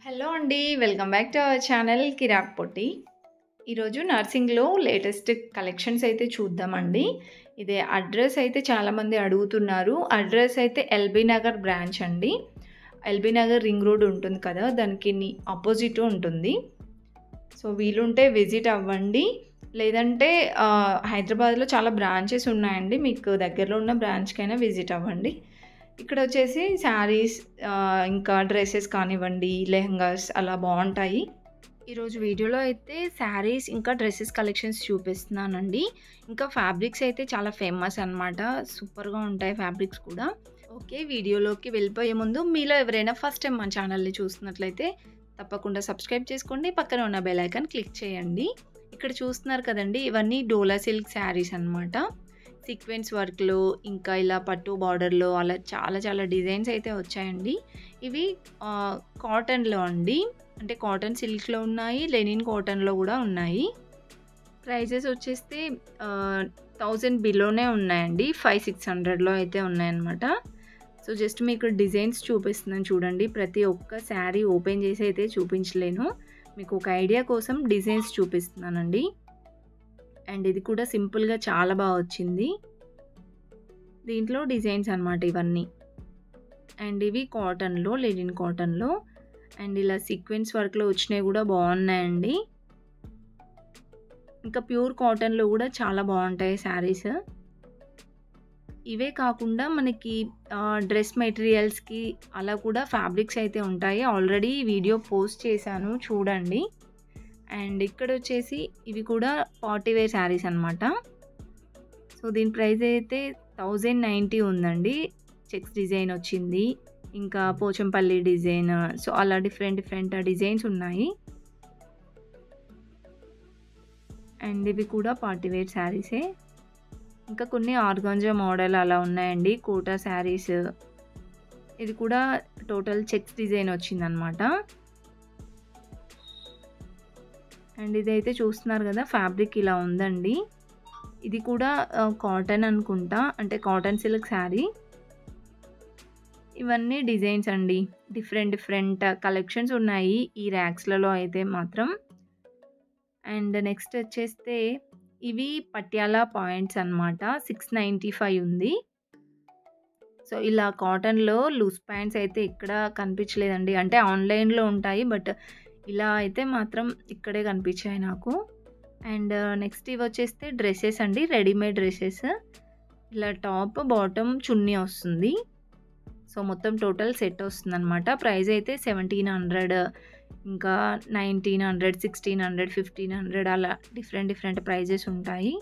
Hello అండి. Welcome back to our channel Kirak Potti. ఈరోజు నర్సింగ్‌లో latest collections అయితే చూద్దామండి. ఇదే అడ్రస్ అయితే చాలామంది అడుగుతున్నారు. అడ్రస్ అయితే ఎల్బీ నగర్ బ్రాంచ్ అండి. ఎల్బీ నగర్ రింగ్ రోడ్ ఉంటుంది కదా! దానికి అపోజిట్ ఉంటుంది. సో, వీలుంటే విజిట్ అవ్వండి. లేదంటే హైదరాబాద్‌లో చాలా బ్రాంచెస్ ఉన్నాయండి. మీకు దగ్గరలో ఉన్న బ్రాంచ్‌కైనా విజిట్ అవ్వండి. ఇక్కడ వచ్చేసి శారీస్ ఇంకా డ్రెసెస్ కానివ్వండి, లెహెంగాస్ అలా బావుంటాయి. ఈరోజు వీడియోలో అయితే శారీస్ ఇంకా డ్రెసెస్ కలెక్షన్స్ చూపిస్తున్నానండి. ఇంకా ఫ్యాబ్రిక్స్ అయితే చాలా ఫేమస్ అనమాట. సూపర్‌గా ఉంటాయి ఫ్యాబ్రిక్స్ కూడా. ఓకే. వీడియోలోకి వెళ్ళిపోయే ముందు మీలో ఎవరైనా ఫస్ట్ టైం మన ఛానల్‌ని చూస్తున్నట్లయితే తప్పకుండా సబ్స్క్రైబ్ చేసుకోండి. పక్కన ఉన్న బెల్ ఐకాన్ క్లిక్ చేయండి. ఇక్కడ చూస్తున్నారు కదండీ! ఇవన్నీ డోలా సిల్క్ శారీస్ అనమాట. సీక్వెన్స్ వర్క్‌లో ఇంకా ఇలా పట్టు బార్డర్‌లో అలా చాలా డిజైన్స్ అయితే వచ్చాయండి. ఇవి కాటన్‌లో అండి. అంటే కాటన్ సిల్క్‌లో ఉన్నాయి. లెనిన్ కాటన్‌లో కూడా ఉన్నాయి. ప్రైజెస్ వచ్చేస్తే 1000 బిలోనే ఉన్నాయండి. 500-600లో అయితే ఉన్నాయన్నమాట. సో, జస్ట్ మీకు డిజైన్స్ చూపిస్తున్నాను చూడండి. ప్రతి ఒక్క శారీ ఓపెన్ చేసి అయితే చూపించలేను. మీకు ఒక ఐడియా కోసం డిజైన్స్ చూపిస్తున్నానండి. అండ్ ఇది కూడా సింపుల్‌గా చాలా బాగా వచ్చింది. దీంట్లో డిజైన్స్ అన్నమాట ఇవన్నీ. అండ్ ఇవి కాటన్‌లో, లెనిన్ కాటన్‌లో అండ్ ఇలా సీక్వెన్స్ వర్క్‌లో వచ్చినవి కూడా బాగున్నాయండి. ఇంకా ప్యూర్ కాటన్‌లో కూడా చాలా బాగుంటాయి శారీస్. ఇవే కాకుండా మనకి డ్రెస్ మెటీరియల్స్‌కి అలా కూడా ఫ్యాబ్రిక్స్ అయితే ఉంటాయి. ఆల్రెడీ వీడియో పోస్ట్ చేశాను చూడండి. అండ్ ఇక్కడ వచ్చేసి ఇవి కూడా పార్టీ వేర్ శారీస్ అనమాట. సో, దీని ప్రైస్ అయితే 1090 ఉందండి. చెక్స్ డిజైన్ వచ్చింది. ఇంకా పోచంపల్లి డిజైన్. సో, అలా డిఫరెంట్ డిజైన్స్ ఉన్నాయి. అండ్ ఇవి కూడా పార్టీ వేర్ శారీసే. ఇంకా కొన్ని ఆర్గాంజా మోడల్ అలా ఉన్నాయండి. కోటా శారీస్. ఇది కూడా టోటల్ చెక్స్ డిజైన్ వచ్చిందనమాట. అండ్ ఇదైతే చూస్తున్నారు కదా! ఫ్యాబ్రిక్ ఇలా ఉందండి. ఇది కూడా కాటన్ అనుకుంటా. అంటే కాటన్ సిల్క్ శారీ. ఇవన్నీ డిజైన్స్ అండి. డిఫరెంట్ కలెక్షన్స్ ఉన్నాయి ఈ ర్యాక్స్‌లలో అయితే మాత్రం. అండ్ నెక్స్ట్ వచ్చేస్తే ఇవి పటియాలా పాయింట్స్ అనమాట. 695 ఉంది. సో, ఇలా కాటన్‌లో లూజ్ ప్యాంట్స్ అయితే ఎక్కడ కనిపించలేదండి. అంటే ఆన్‌లైన్‌లో ఉంటాయి. బట్ ఇలా అయితే మాత్రం ఇక్కడే కనిపించాయి నాకు. అండ్ నెక్స్ట్ ఇవి వచ్చేస్తే డ్రెసెస్ అండి. Readymade dresses. ఇలా టాప్, బాటమ్, చున్నీ వస్తుంది. సో, మొత్తం టోటల్ సెట్ వస్తుందనమాట. ప్రైస్ అయితే 1700 ఇంకా 1900, 1600, 1500 అలా డిఫరెంట్ ప్రైజెస్ ఉంటాయి.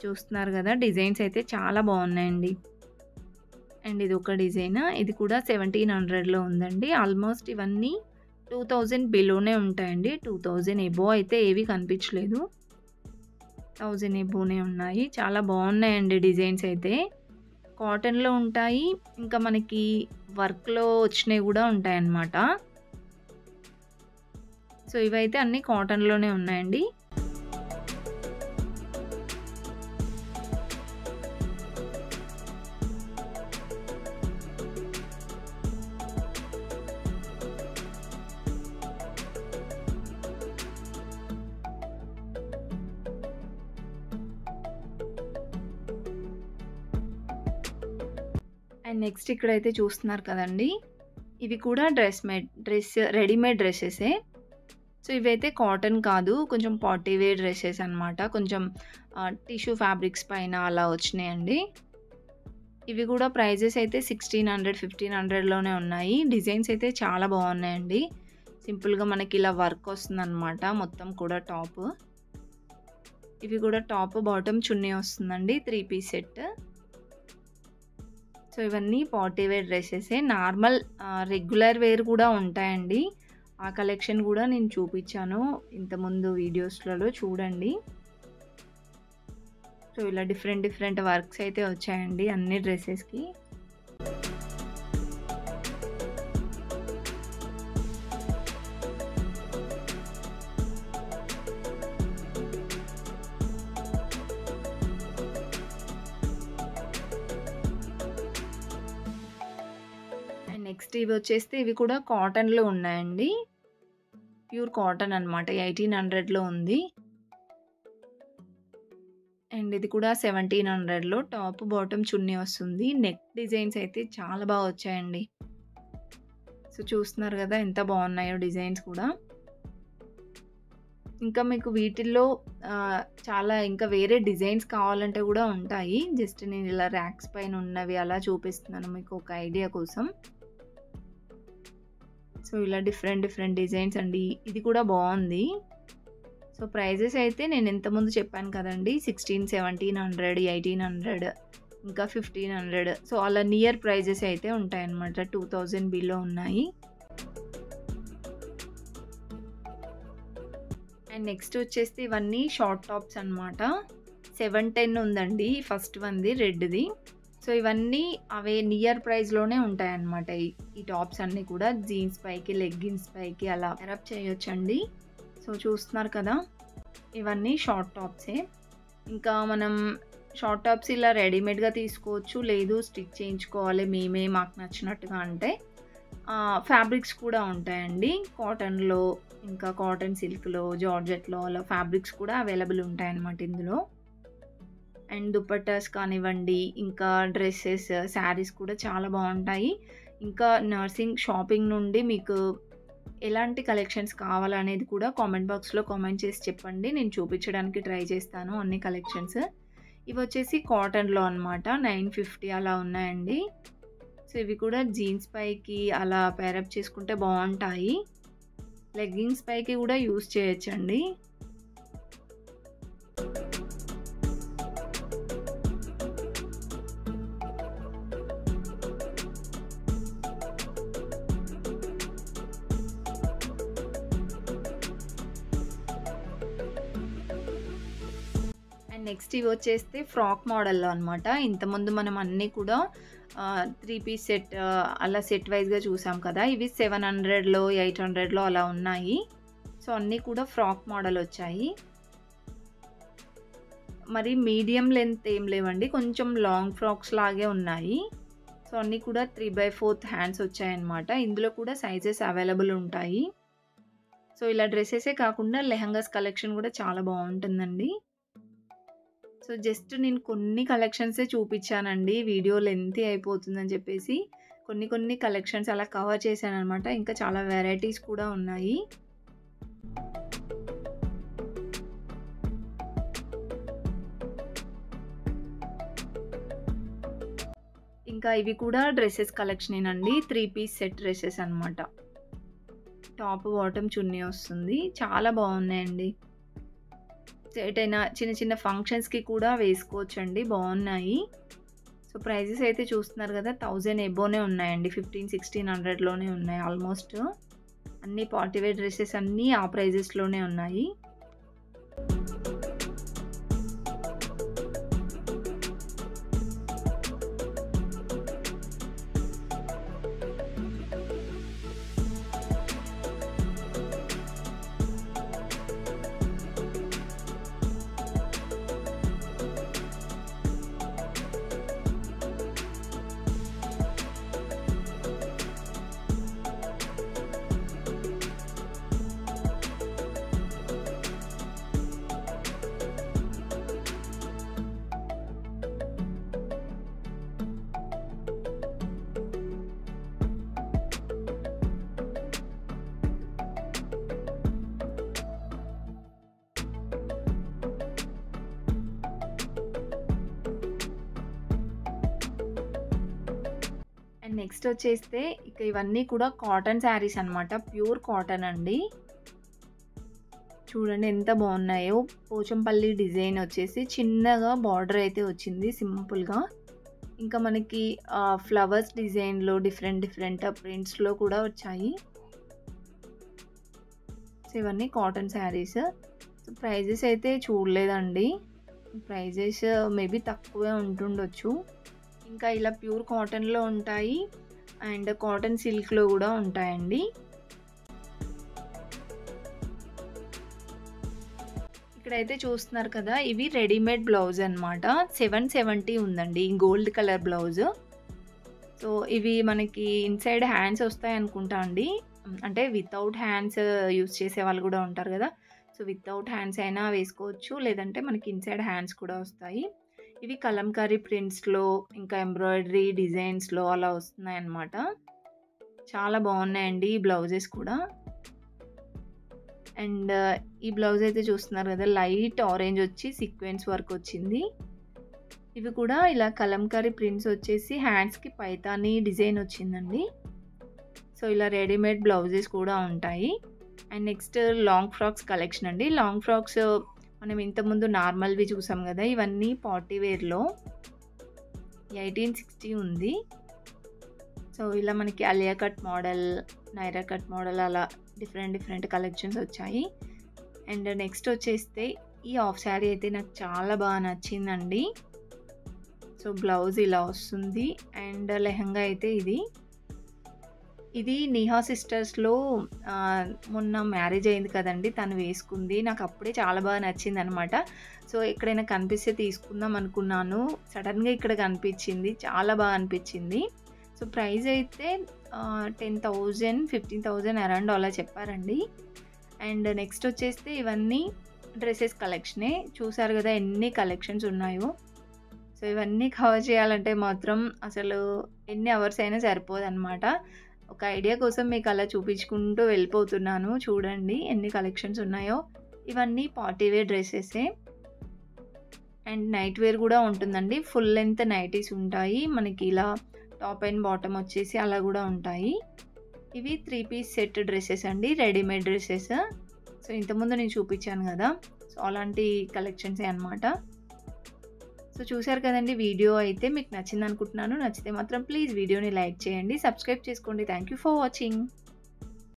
చూస్తున్నారు కదా! డిజైన్స్ అయితే చాలా బాగున్నాయండి. అండ్ ఇది ఒక డిజైన్. ఇది కూడా 1700లో ఉందండి. ఆల్మోస్ట్ ఇవన్నీ 2000 బిలోనే ఉంటాయండి. 2000 ఎబోవ్ అయితే ఏవి కనిపించలేదు. 1000 ఎబోవ్‌నే ఉన్నాయి. చాలా బాగున్నాయండి డిజైన్స్ అయితే. కాటన్‌లో ఉంటాయి. ఇంకా మనకి వర్క్‌లో వచ్చినవి కూడా ఉంటాయన్నమాట. సో, ఇవైతే అన్నీ కాటన్‌లోనే ఉన్నాయండి. అండ్ నెక్స్ట్ ఇక్కడైతే చూస్తున్నారు కదండీ! ఇవి కూడా రెడీమేడ్ డ్రెసెసే. సో, ఇవైతే కాటన్ కాదు. కొంచెం పార్టీ వేర్ డ్రెసెస్ అనమాట. కొంచెం టిష్యూ ఫ్యాబ్రిక్స్ పైన అలా వచ్చినాయండి. ఇవి కూడా ప్రైజెస్ అయితే 1600, 1500లోనే ఉన్నాయి. డిజైన్స్ అయితే చాలా బాగున్నాయండి. సింపుల్‌గా మనకి ఇలా వర్క్ వస్తుందన్నమాట. మొత్తం కూడా టాప్. ఇవి కూడా టాప్, బాటమ్, చున్నీ వస్తుందండి. 3 పీస్ సెట్. సో, ఇవన్నీ పార్టీ వేర్ డ్రెసెసే. నార్మల్ రెగ్యులర్ వేర్ కూడా ఉంటాయండి. ఆ కలెక్షన్ కూడా నేను చూపించాను ఇంతకుముందు వీడియోస్‌లలో చూడండి. సో, ఇలా డిఫరెంట్ వర్క్స్ అయితే వచ్చాయండి అన్ని డ్రెసెస్‌కి. నెక్స్ట్ ఇవి వచ్చేస్తే ఇవి కూడా కాటన్‌లో ఉన్నాయండి. ప్యూర్ కాటన్ అనమాట. 1800లో ఉంది. అండ్ ఇది కూడా 1700లో టాప్, బాటమ్ చున్నీ వస్తుంది. నెక్ డిజైన్స్ అయితే చాలా బాగా వచ్చాయండి. సో, చూస్తున్నారు గదా! ఎంత బాగున్నాయో డిజైన్స్ కూడా. ఇంకా మీకు వీటిల్లో చాలా ఇంకా వేరే డిజైన్స్ కావాలంటే కూడా ఉంటాయి. జస్ట్ నేను ఇలా ర్యాక్స్ పైన ఉన్నవి అలా చూపిస్తున్నాను మీకు ఒక ఐడియా కోసం. సో, ఇలా డిఫరెంట్ డిజైన్స్ అండి. ఇది కూడా బాగుంది. సో, ప్రైజెస్ అయితే నేను ఇంతకుముందు చెప్పాను కదండీ! 1600, 1700, 1800 ఇంకా 1500 సో, అలా నియర్ ప్రైజెస్ అయితే ఉంటాయన్నమాట. 2000 బిలో ఉన్నాయి. అండ్ నెక్స్ట్ వచ్చేసి ఇవన్నీ షార్ట్ టాప్స్ అనమాట. 710 ఉందండి ఫస్ట్ వన్‌ది రెడ్‌ది. సో, ఇవన్నీ అవే నియర్ ప్రైస్‌లోనే ఉంటాయన్నమాట. ఈ టాప్స్ అన్నీ కూడా జీన్స్ పైకి, లెగ్గిన్స్ పైకి అలా పేరప్ చేయొచ్చండి. సో, చూస్తున్నారు కదా! ఇవన్నీ షార్ట్ టాప్సే. ఇంకా మనం షార్ట్ టాప్స్ ఇలా రెడీమేడ్‌గా తీసుకోవచ్చు. లేదు స్టిచ్ చేయించుకోవాలి మేమే మాకు నచ్చినట్టుగా అంటే ఫ్యాబ్రిక్స్ కూడా ఉంటాయండి. కాటన్‌లో, ఇంకా కాటన్ సిల్క్‌లో, జార్జెట్‌లో అలా ఫ్యాబ్రిక్స్ కూడా అవైలబుల్ ఉంటాయన్నమాట ఇందులో. అండ్ దుపట్టాస్ కానివ్వండి, ఇంకా డ్రెసెస్, శారీస్ కూడా చాలా బాగుంటాయి. ఇంకా నర్సింగ్ షాపింగ్ నుండి మీకు ఎలాంటి కలెక్షన్స్ కావాలనేది కూడా కామెంట్ బాక్స్‌లో కామెంట్ చేసి చెప్పండి. నేను చూపించడానికి ట్రై చేస్తాను అన్ని కలెక్షన్స్. ఇవి వచ్చేసి కాటన్‌లో అనమాట. 950 అలా ఉన్నాయండి. సో, ఇవి కూడా జీన్స్ పైకి అలా పేరప్ చేసుకుంటే బాగుంటాయి. లెగ్గింగ్స్ పైకి కూడా యూజ్ చేయొచ్చండి. అండ్ నెక్స్ట్ ఇవి వచ్చేస్తే ఫ్రాక్ మోడల్‌లో అనమాట. ఇంతకుముందు మనం అన్నీ కూడా 3 పీస్ సెట్ అలా సెట్ వైస్‌గా చూసాం కదా! ఇవి 700లో, 800లో అలా ఉన్నాయి. సో, అన్నీ కూడా ఫ్రాక్ మోడల్ వచ్చాయి. మరి మీడియం లెంత్ ఏం లేవండి. కొంచెం లాంగ్ ఫ్రాక్స్ లాగే ఉన్నాయి. సో, అన్నీ కూడా 3/4 హ్యాండ్స్ వచ్చాయన్నమాట. ఇందులో కూడా సైజెస్ అవైలబుల్ ఉంటాయి. సో, ఇలా డ్రెసెసే కాకుండా లెహంగాస్ కలెక్షన్ కూడా చాలా బాగుంటుందండి. సో, జస్ట్ నేను కొన్ని కలెక్షన్సే చూపించానండి. వీడియో లెంతీ అయిపోతుందని చెప్పేసి కొన్ని కలెక్షన్స్ అలా కవర్ చేశాననమాట. ఇంకా చాలా వెరైటీస్ కూడా ఉన్నాయి. ఇంకా ఇవి కూడా డ్రెసెస్ కలెక్షనేనండి. 3 పీస్ సెట్ డ్రెసెస్ అనమాట. టాప్, బాటమ్ చున్నీ వస్తుంది. చాలా బాగున్నాయండి. ఎటైనా చిన్న ఫంక్షన్స్‌కి కూడా వేసుకోవచ్చండి. బాగున్నాయి. సో, ప్రైజెస్ అయితే చూస్తున్నారు కదా! 1000 ఎబోనే ఉన్నాయండి. 1500, 1600లోనే ఉన్నాయి ఆల్మోస్ట్. అన్ని పార్టీ వేర్ డ్రెసెస్ అన్నీ ఆ ప్రైజెస్‌లోనే ఉన్నాయి. అండ్ నెక్స్ట్ వచ్చేస్తే ఇక ఇవన్నీ కూడా కాటన్ శారీస్ అనమాట. ప్యూర్ కాటన్ అండి. చూడండి ఎంత బాగున్నాయో. పోచంపల్లి డిజైన్ వచ్చేసి చిన్నగా బార్డర్ అయితే వచ్చింది సింపుల్‌గా. ఇంకా మనకి ఫ్లవర్స్ డిజైన్‌లో డిఫరెంట్ ప్రింట్స్‌లో కూడా వచ్చాయి. సో, ఇవన్నీ కాటన్ శారీస్. సో, ప్రైజెస్ అయితే చూడలేదండి. ప్రైజెస్ మేబీ తక్కువే ఉంటుండొచ్చు. ఇంకా ఇలా ప్యూర్ కాటన్‌లో ఉంటాయి. అండ్ కాటన్ సిల్క్‌లో కూడా ఉంటాయండి. ఇక్కడైతే చూస్తున్నారు కదా! ఇవి రెడీమేడ్ బ్లౌజ్ అనమాట. 770 ఉందండి. Gold colour blouse. సో, ఇవి మనకి ఇన్‌సైడ్ హ్యాండ్స్ వస్తాయనుకుంటా అండి. అంటే వితౌట్ హ్యాండ్స్ యూజ్ చేసేవాళ్ళు గూడా ఉంటారు గదా! సో, వితౌట్ హ్యాండ్స్ అయినా వేసుకోవచ్చు. లేదంటే మనకి ఇన్‌సైడ్ హ్యాండ్స్ కూడా వస్తాయి. ఇవి కలంకారీ ప్రింట్స్‌లో, ఇంకా ఎంబ్రాయిడరీ డిజైన్స్‌లో అలా వస్తున్నాయన్నమాట. చాలా బావున్నాయండి ఈ బ్లౌజెస్ కూడా. అండ్ ఈ బ్లౌజ్ అయితే చూస్తున్నారు గదా! లైట్ ఆరెంజ్ వచ్చి సీక్వెన్స్ వర్క్ వచ్చింది. ఇవి కూడా ఇలా కలంకారీ ప్రింట్స్ వచ్చేసి హ్యాండ్స్‌కి పైతాని డిజైన్ వచ్చిందండి. సో, ఇలా రెడీమేడ్ బ్లౌజెస్ కూడా ఉంటాయి. And next long frocks collection అండి. లాంగ్ ఫ్రాక్స్ మనం ఇంతకుముందు నార్మల్‌వి చూసాం గదా! ఇవన్నీ పార్టీ వేర్‌లో 1860 ఉంది. సో, ఇలా మనకి Alia cut model, Naira cut model అలా డిఫరెంట్ కలెక్షన్స్ వచ్చాయి. అండ్ నెక్స్ట్ వచ్చేస్తే ఈ హాఫ్ శారీ అయితే నాకు చాలా బాగా నచ్చిందండి. సో, బ్లౌజ్ ఇలా వస్తుంది. అండ్ లెహంగా అయితే ఇది నేహా సిస్టర్స్‌లో మొన్న మ్యారేజ్ అయింది కదండీ! తను వేసుకుంది. నాకు అప్పుడే చాలా బాగా నచ్చిందనమాట. సో, ఎక్కడైనా కనిపిస్తే తీసుకుందాం అనుకున్నాను. సడెన్‌గా ఇక్కడ కనిపించింది. చాలా బాగా అనిపించింది. సో, ప్రైస్ అయితే 10,000, 15,000 అరౌండ్ అలా చెప్పారండి. అండ్ నెక్స్ట్ వచ్చేస్తే ఇవన్నీ డ్రెసెస్ కలెక్షనే. చూసారు గదా! ఎన్ని కలెక్షన్స్ ఉన్నాయో. సో, ఇవన్నీ కవర్ చేయాలంటే మాత్రం అసలు ఎన్ని అవర్స్ అయినా సరిపోదనమాట. ఒక ఐడియా కోసం మీకు అలా చూపించుకుంటూ వెళ్ళిపోతున్నాను. చూడండి ఎన్ని కలెక్షన్స్ ఉన్నాయో. ఇవన్నీ పార్టీ వేర్ డ్రెసెసే. అండ్ నైట్ వేర్ కూడా ఉంటుందండి. ఫుల్ లెంగ్త్ నైటీస్ ఉంటాయి. మనకి ఇలా టాప్ అండ్ బాటమ్ వచ్చేసి అలా కూడా ఉంటాయి. ఇవి 3 పీస్ సెట్ డ్రెసెస్ అండి. Readymade dresses. సో, ఇంతకుముందు నేను చూపించాను కదా! సో, అలాంటి కలెక్షన్సే అనమాట. సో, చూసారు కదండీ వీడియో అయితే మీకు నచ్చిందనుకుంటున్నాను. నచ్చితే మాత్రం ప్లీజ్ వీడియోని లైక్ చేయండి. సబ్స్క్రైబ్ చేసుకోండి. Thank you for watching.